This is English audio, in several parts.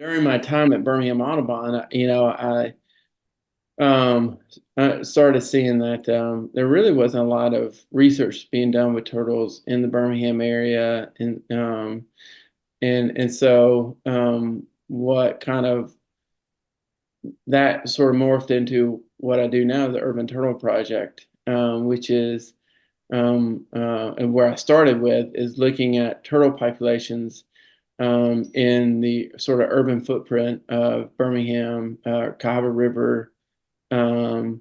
during my time at Birmingham Audubon, um, I started seeing that there really wasn't a lot of research being done with turtles in the Birmingham area, and so what kind of that sort of morphed into what I do now, the Urban Turtle Project, which is and where I started with is looking at turtle populations in the sort of urban footprint of Birmingham, Cahaba River, and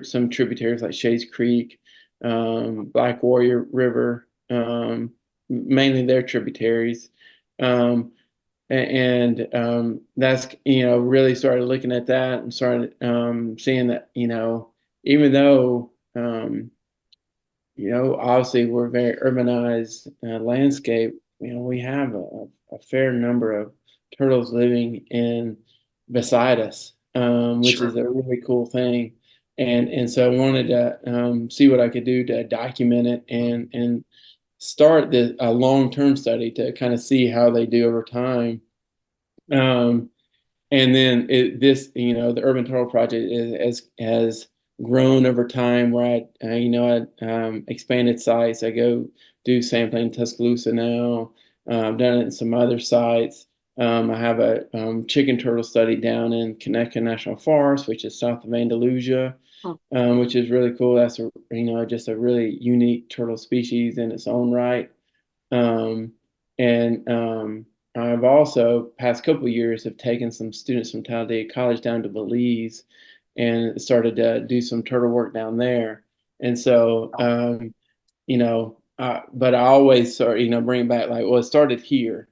some tributaries like Shays Creek, Black Warrior River, mainly their tributaries. Um, that's, really started looking at that and started seeing that, even though, obviously we're a very urbanized landscape. We have a fair number of turtles living in beside us, which is Sure. a really cool thing. And so I wanted to see what I could do to document it and start a long-term study to kind of see how they do over time. Um, and then the Urban Turtle Project has grown over time where I expanded sites. I go do sampling in Tuscaloosa now. I've done it in some other sites. I have a chicken turtle study down in Connecticut National Forest, which is south of Andalusia, Hmm. which is really cool. That's just a really unique turtle species in its own right. Um, and I've also, past couple of years, have taken some students from Talladega College down to Belize and started to do some turtle work down there. And so, but I always sort of, bring it back like, well, it started here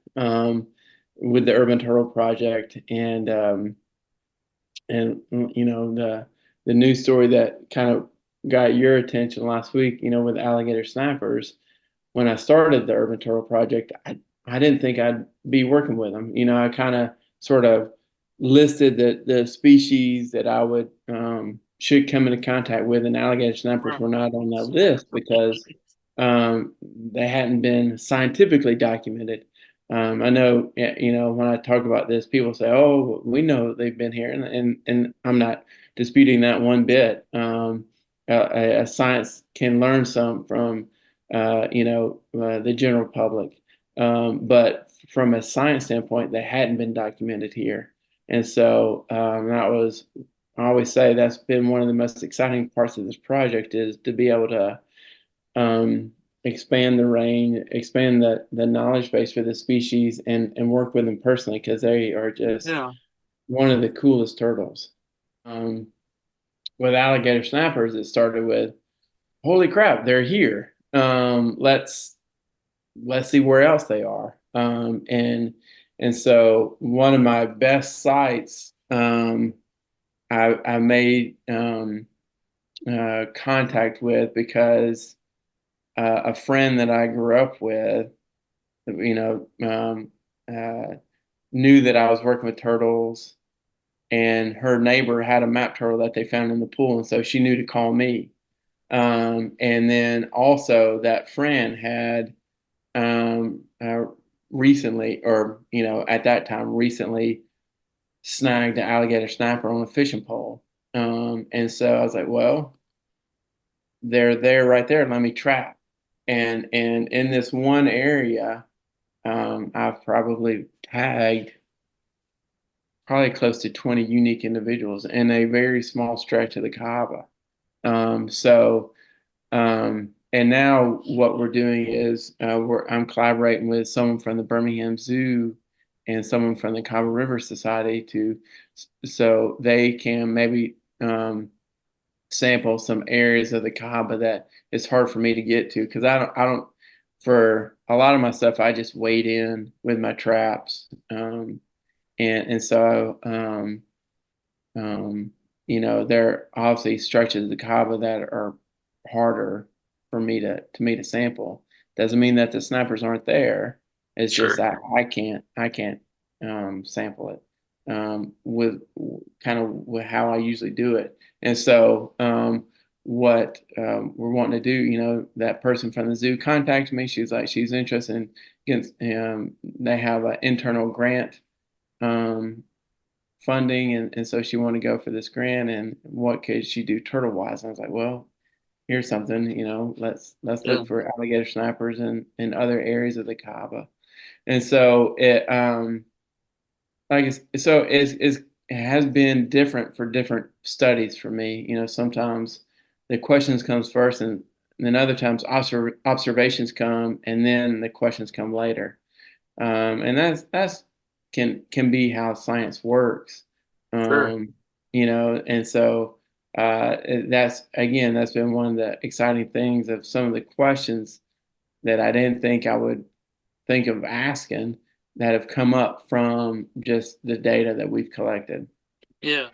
with the Urban Turtle Project, and the news story that kind of got your attention last week, with alligator snappers. When I started the Urban Turtle Project, I didn't think I'd be working with them. I kind of sort of listed the species that I would should come into contact with, and alligator snappers Right. were not on that list because they hadn't been scientifically documented. I know, when I talk about this, people say, "Oh, we know they've been here," and I'm not disputing that one bit. A science can learn some from the general public. But from a science standpoint, they hadn't been documented here. And so I always say that's been one of the most exciting parts of this project is to be able to um, expand the range, expand the knowledge base for the species and work with them personally because they are just Yeah. one of the coolest turtles. Um, with alligator snappers, it started with, holy crap, they're here. Let's see where else they are. And so one of my best sites I made contact with because a friend that I grew up with, you know, uh, knew that I was working with turtles, and her neighbor had a map turtle that they found in the pool, and so she knew to call me. And then also that friend had um, recently, or at that time, recently snagged an alligator snapper on a fishing pole. And so I was like, well, they're there right there. Let me trap. And in this one area, I've probably tagged probably close to 20 unique individuals in a very small stretch of the Cahaba. So and now what we're doing is I'm collaborating with someone from the Birmingham Zoo and someone from the Cahaba River Society so they can maybe sample some areas of the Cahaba that it's hard for me to get to because I don't for a lot of my stuff I just wade in with my traps, and so um, there are obviously stretches of the Cahaba that are harder for me to sample. Doesn't mean that the snappers aren't there. It's just Sure. I can't sample it with kind of with how I usually do it. And so what we're wanting to do. That person from the zoo contacted me. She was like, she's interested in they have an internal grant um, funding, and so she wanted to go for this grant, and what could she do turtle wise? And I was like, well, here's something, let's Yeah, look for alligator snappers in other areas of the Cahaba. And so it has been different for different studies for me. Sometimes the questions comes first, and then other times observations come, and then the questions come later. And that's can be how science works. sure. Um, and so that's been one of the exciting things of some of the questions that I didn't think I would think of asking that have come up from just the data that we've collected. Yeah.